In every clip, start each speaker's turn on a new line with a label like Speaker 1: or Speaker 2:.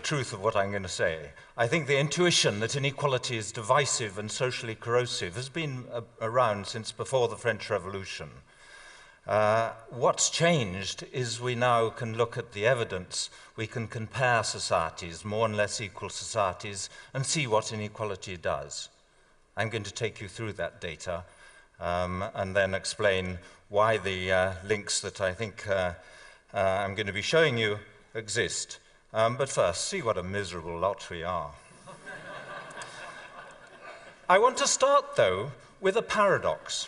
Speaker 1: truth of what I'm going to say. I think the intuition that inequality is divisive and socially corrosive has been around since before the French Revolution. What's changed is we now can look at the evidence, we can compare societies, more and less equal societies, and see what inequality does. I'm going to take you through that data and then explain why the links that I think I'm going to be showing you exist. But first, see what a miserable lot we are. I want to start, though, with a paradox.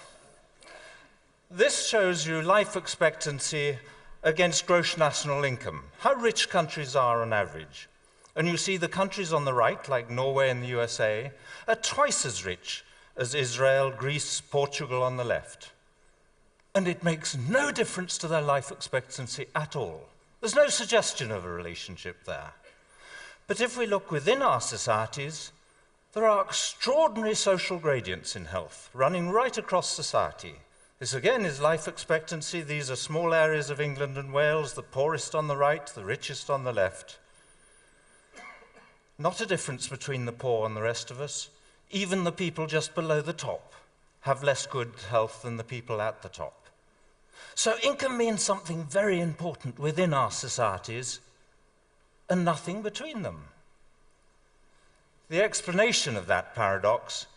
Speaker 1: This shows you life expectancy against gross national income, how rich countries are on average. And you see the countries on the right, like Norway and the USA, are twice as rich as Israel, Greece, Portugal on the left. And it makes no difference to their life expectancy at all. There's no suggestion of a relationship there. But if we look within our societies, there are extraordinary social gradients in health, running right across society. This again is life expectancy. These are small areas of England and Wales, the poorest on the right, the richest on the left. Not a difference between the poor and the rest of us. Even the people just below the top have less good health than the people at the top. So income means something very important within our societies and nothing between them. The explanation of that paradox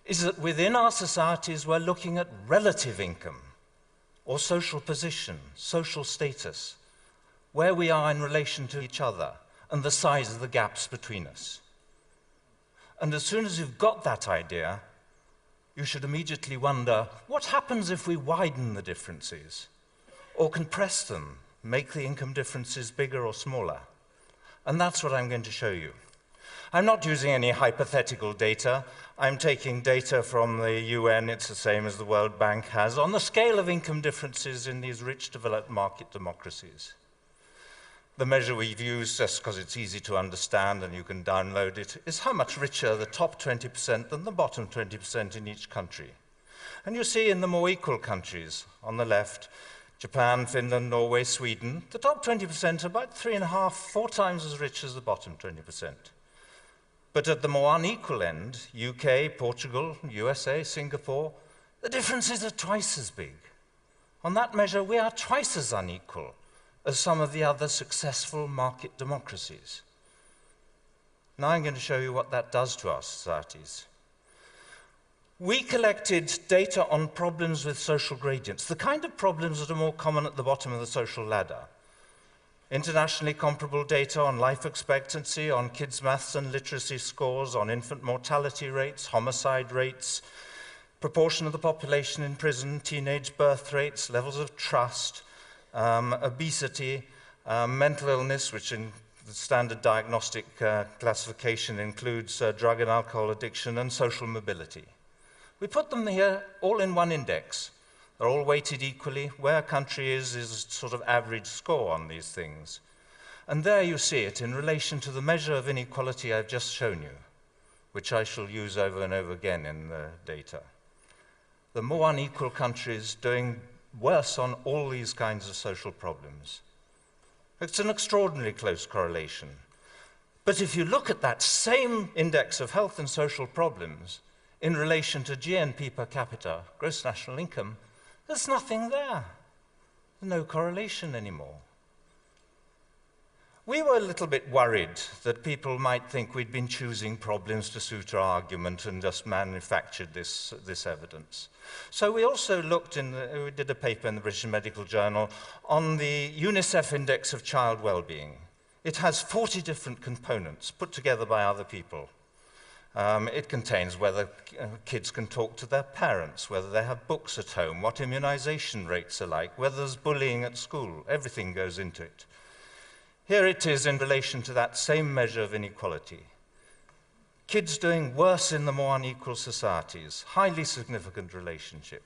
Speaker 1: is that within our societies we're looking at relative income or social position, social status, where we are in relation to each other and the size of the gaps between us. And as soon as you've got that idea, you should immediately wonder, what happens if we widen the differences or compress them, make the income differences bigger or smaller? And that's what I'm going to show you. I'm not using any hypothetical data. I'm taking data from the UN, it's the same as the World Bank has, on the scale of income differences in these rich developed market democracies. The measure we've used, just because it's easy to understand and you can download it, is how much richer the top 20% than the bottom 20% in each country. And you see in the more equal countries, on the left, Japan, Finland, Norway, Sweden, the top 20% are about 3.5, 4 times as rich as the bottom 20%. But at the more unequal end, UK, Portugal, USA, Singapore, the differences are twice as big. On that measure, we are twice as unequal as some of the other successful market democracies. Now I'm going to show you what that does to our societies. We collected data on problems with social gradients, the kind of problems that are more common at the bottom of the social ladder. Internationally comparable data on life expectancy, on kids' maths and literacy scores, on infant mortality rates, homicide rates, proportion of the population in prison, teenage birth rates, levels of trust, obesity, mental illness, which in the standard diagnostic classification includes drug and alcohol addiction, and social mobility. We put them here all in one index. They're all weighted equally. Where a country is sort of average score on these things. And there you see it in relation to the measure of inequality I've just shown you, which I shall use over and over again in the data. The more unequal countries doing worse on all these kinds of social problems. It's an extraordinarily close correlation. But if you look at that same index of health and social problems in relation to GNP per capita, gross national income, there's nothing there. No correlation anymore. We were a little bit worried that people might think we'd been choosing problems to suit our argument and just manufactured this evidence. So we also looked we did a paper in the British Medical Journal on the UNICEF Index of Child Wellbeing. It has 40 different components put together by other people. It contains whether kids can talk to their parents, whether they have books at home, what immunization rates are like, whether there's bullying at school. Everything goes into it. Here it is in relation to that same measure of inequality. Kids doing worse in the more unequal societies, highly significant relationship.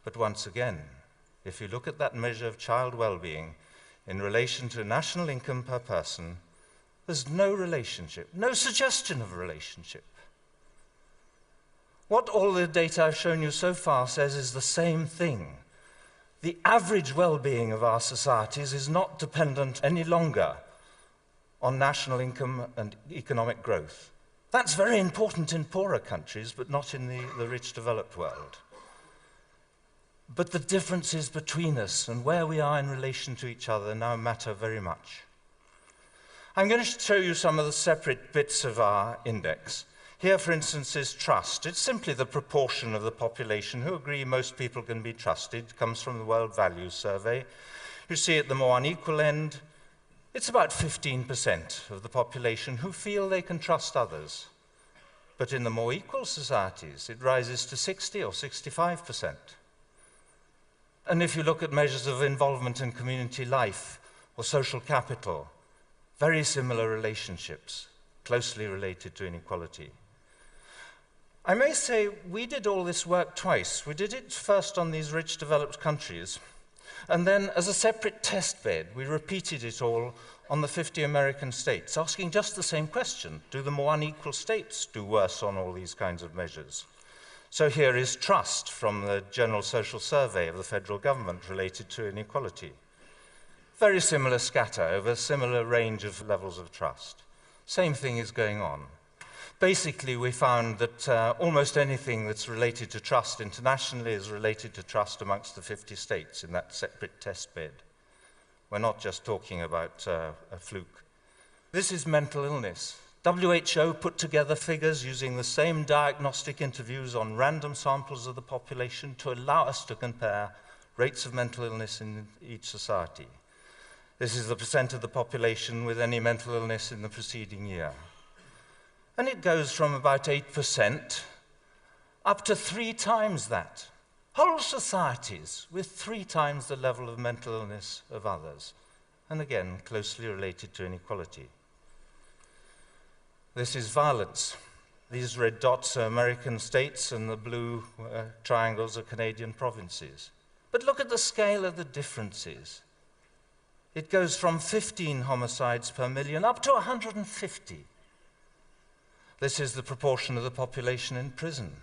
Speaker 1: But once again, if you look at that measure of child well-being in relation to national income per person, there's no relationship, no suggestion of a relationship. What all the data I've shown you so far says is the same thing. The average well-being of our societies is not dependent any longer on national income and economic growth. That's very important in poorer countries, but not in the rich developed world. But the differences between us and where we are in relation to each other now matter very much. I'm going to show you some of the separate bits of our index. Here, for instance, is trust. It's simply the proportion of the population who agree most people can be trusted. It comes from the World Values Survey. You see at the more unequal end, it's about 15% of the population who feel they can trust others. But in the more equal societies, it rises to 60 or 65%. And if you look at measures of involvement in community life or social capital, very similar relationships, closely related to inequality. I may say we did all this work twice. We did it first on these rich developed countries, and then as a separate test bed, we repeated it all on the 50 American states, asking just the same question: do the more unequal states do worse on all these kinds of measures? So here is trust from the General Social Survey of the federal government related to inequality. Very similar scatter over a similar range of levels of trust. Same thing is going on. Basically, we found that almost anything that's related to trust internationally is related to trust amongst the 50 states in that separate test bed. We're not just talking about a fluke. This is mental illness. WHO put together figures using the same diagnostic interviews on random samples of the population to allow us to compare rates of mental illness in each society. This is the percent of the population with any mental illness in the preceding year. And it goes from about 8% up to 3 times that. Whole societies with 3 times the level of mental illness of others. And again, closely related to inequality. This is violence. These red dots are American states and the blue triangles are Canadian provinces. But look at the scale of the differences. It goes from 15 homicides per million up to 150. This is the proportion of the population in prison.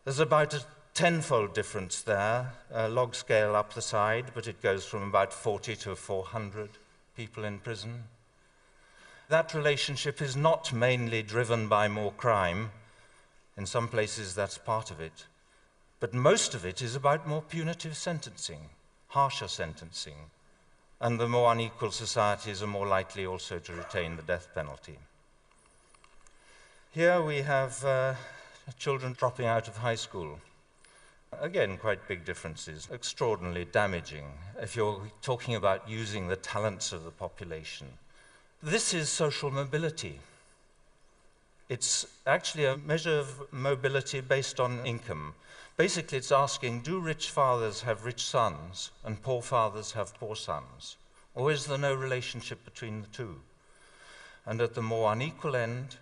Speaker 1: There's about a 10-fold difference there, log scale up the side, but it goes from about 40 to 400 people in prison. That relationship is not mainly driven by more crime. In some places that's part of it. But most of it is about more punitive sentencing, harsher sentencing. And the more unequal societies are more likely also to retain the death penalty. Here we have children dropping out of high school. Again, quite big differences, extraordinarily damaging if you're talking about using the talents of the population. This is social mobility. It's actually a measure of mobility based on income. Basically, it's asking, do rich fathers have rich sons and poor fathers have poor sons? Or is there no relationship between the two? And at the more unequal end,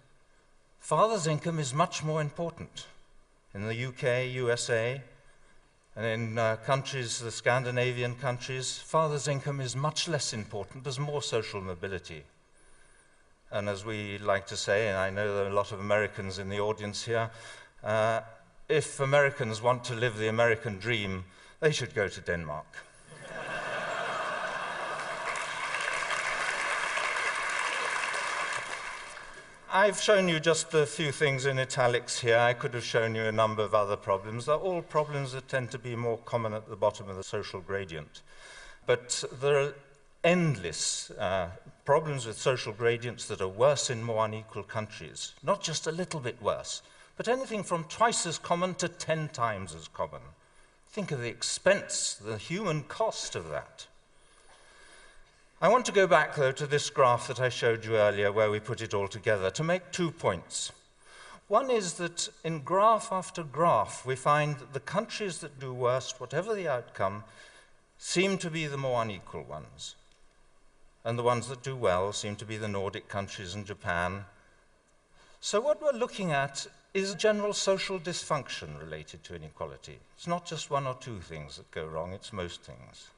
Speaker 1: father's income is much more important. In the UK, USA, and in countries, the Scandinavian countries, father's income is much less important. There's more social mobility. And as we like to say, and I know there are a lot of Americans in the audience here, if Americans want to live the American dream, they should go to Denmark. I've shown you just a few things in italics here. I could have shown you a number of other problems. They're all problems that tend to be more common at the bottom of the social gradient. But there are endless problems with social gradients that are worse in more unequal countries. Not just a little bit worse, but anything from twice as common to 10 times as common. Think of the expense, the human cost of that. I want to go back, though, to this graph that I showed you earlier, where we put it all together, to make 2 points. One is that in graph after graph, we find that the countries that do worst, whatever the outcome, seem to be the more unequal ones. And the ones that do well seem to be the Nordic countries and Japan. So what we're looking at is general social dysfunction related to inequality. It's not just 1 or 2 things that go wrong, it's most things.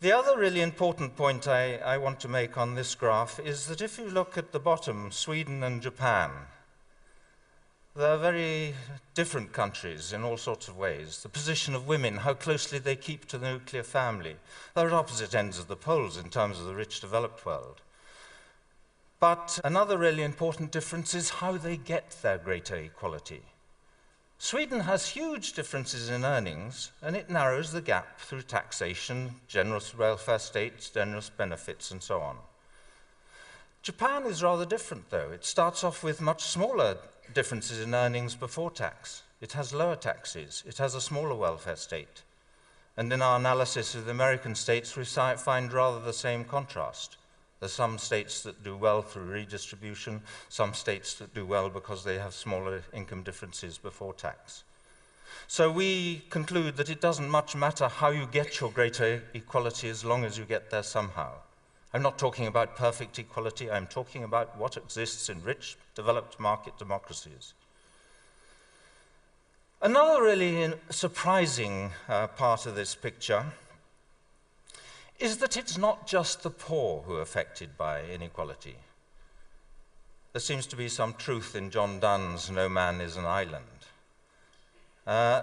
Speaker 1: The other really important point I want to make on this graph is that if you look at the bottom, Sweden and Japan, they're very different countries in all sorts of ways. The position of women, how closely they keep to the nuclear family. They're at opposite ends of the poles in terms of the rich developed world. But another really important difference is how they get their greater equality. Sweden has huge differences in earnings, and it narrows the gap through taxation, generous welfare states, generous benefits, and so on. Japan is rather different, though. It starts off with much smaller differences in earnings before tax. It has lower taxes. It has a smaller welfare state. And in our analysis of the American states, we find rather the same contrast. There are some states that do well through redistribution, some states that do well because they have smaller income differences before tax. So we conclude that it doesn't much matter how you get your greater equality as long as you get there somehow. I'm not talking about perfect equality, I'm talking about what exists in rich, developed market democracies. Another really surprising part of this picture is that it's not just the poor who are affected by inequality. There seems to be some truth in John Donne's "No Man is an Island."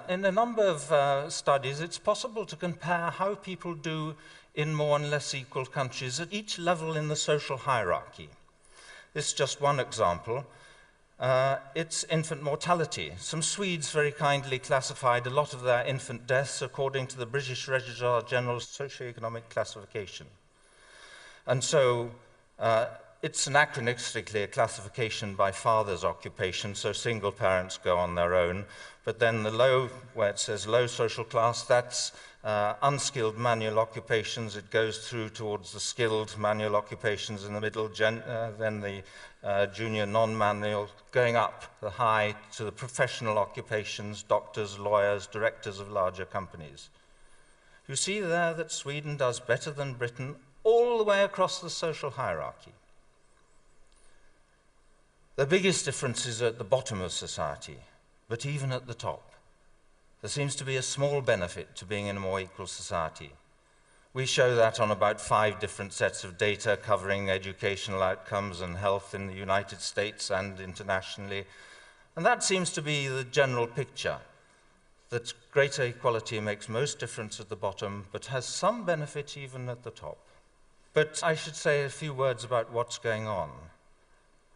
Speaker 1: In a number of studies, it's possible to compare how people do in more and less equal countries at each level in the social hierarchy. This is just one example. It's infant mortality. Some Swedes very kindly classified a lot of their infant deaths according to the British Registrar General's socioeconomic classification. And so it's anachronistically a classification by father's occupation, so single parents go on their own. But then the low, where it says low social class, that's unskilled manual occupations. It goes through towards the skilled manual occupations in the middle, then the junior non-manual, going up the high to the professional occupations, doctors, lawyers, directors of larger companies. You see there that Sweden does better than Britain all the way across the social hierarchy. The biggest difference is at the bottom of society, but even at the top, there seems to be a small benefit to being in a more equal society. We show that on about 5 different sets of data covering educational outcomes and health in the United States and internationally. And that seems to be the general picture, that greater equality makes most difference at the bottom, but has some benefit even at the top. But I should say a few words about what's going on.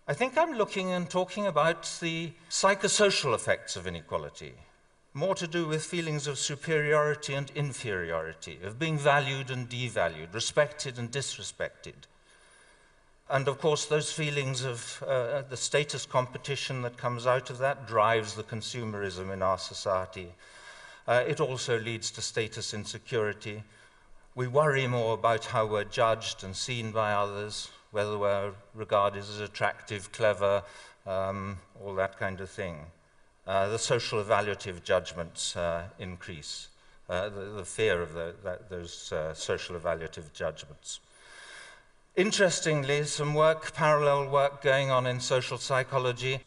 Speaker 1: I think I'm looking and talking about the psychosocial effects of inequality, more to do with feelings of superiority and inferiority, of being valued and devalued, respected and disrespected. And of course, those feelings of the status competition that comes out of that drives the consumerism in our society. It also leads to status insecurity. We worry more about how we're judged and seen by others, whether we're regarded as attractive, clever, all that kind of thing. The social evaluative judgments increase, the fear of those social evaluative judgments. Interestingly, some parallel work going on in social psychology.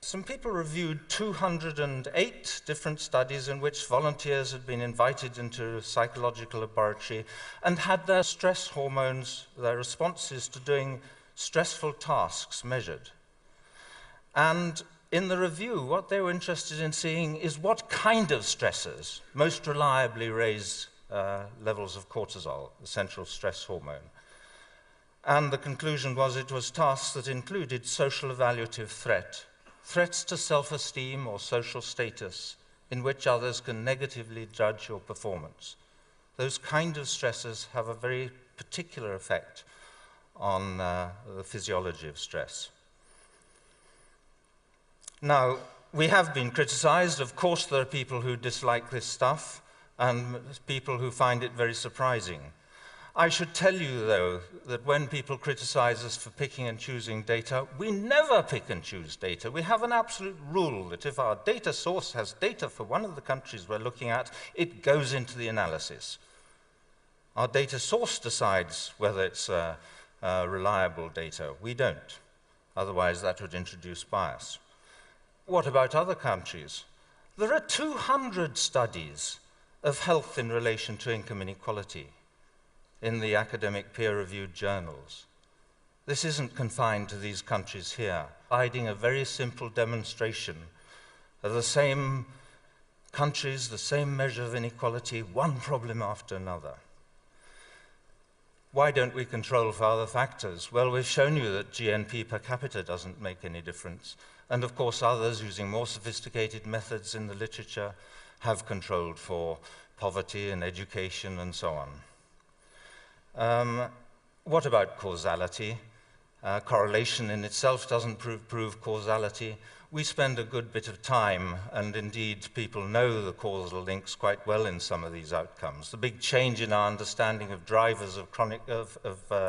Speaker 1: Some people reviewed 208 different studies in which volunteers had been invited into a psychological laboratory and had their stress hormones, their responses to doing stressful tasks measured. And in the review, what they were interested in seeing is what kind of stressors most reliably raise levels of cortisol, the central stress hormone. And the conclusion was it was tasks that included social evaluative threats to self-esteem or social status in which others can negatively judge your performance. Those kind of stressors have a very particular effect on the physiology of stress. Now, we have been criticized. Of course, there are people who dislike this stuff and people who find it very surprising. I should tell you, though, that when people criticize us for picking and choosing data, we never pick and choose data. We have an absolute rule that if our data source has data for one of the countries we're looking at, it goes into the analysis. Our data source decides whether it's reliable data. We don't. Otherwise, that would introduce bias. What about other countries? There are 200 studies of health in relation to income inequality in the academic peer-reviewed journals. This isn't confined to these countries here, providing a very simple demonstration of the same countries, the same measure of inequality, one problem after another. Why don't we control for other factors? Well, we've shown you that GNP per capita doesn't make any difference. And of course, others using more sophisticated methods in the literature have controlled for poverty and education and so on. What about causality? Correlation in itself doesn't prove causality. We spend a good bit of time, and indeed people know the causal links quite well in some of these outcomes. The big change in our understanding of drivers of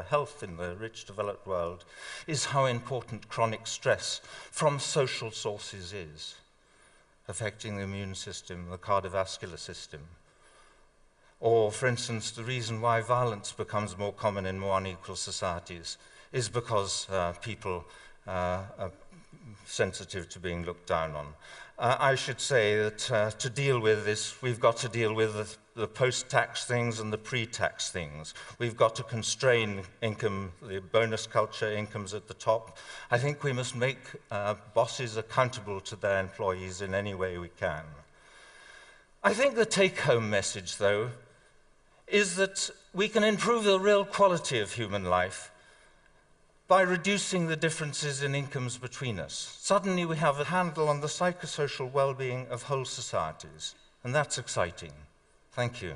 Speaker 1: health in the rich developed world is how important chronic stress from social sources is, affecting the immune system, the cardiovascular system. Or, for instance, the reason why violence becomes more common in more unequal societies is because people are sensitive to being looked down on. I should say that to deal with this, we've got to deal with the post-tax things and the pre-tax things. We've got to constrain income, the bonus culture, incomes at the top. I think we must make bosses accountable to their employees in any way we can. I think the take-home message, though, is that we can improve the real quality of human life by reducing the differences in incomes between us. Suddenly we have a handle on the psychosocial well-being of whole societies, and that's exciting. Thank you.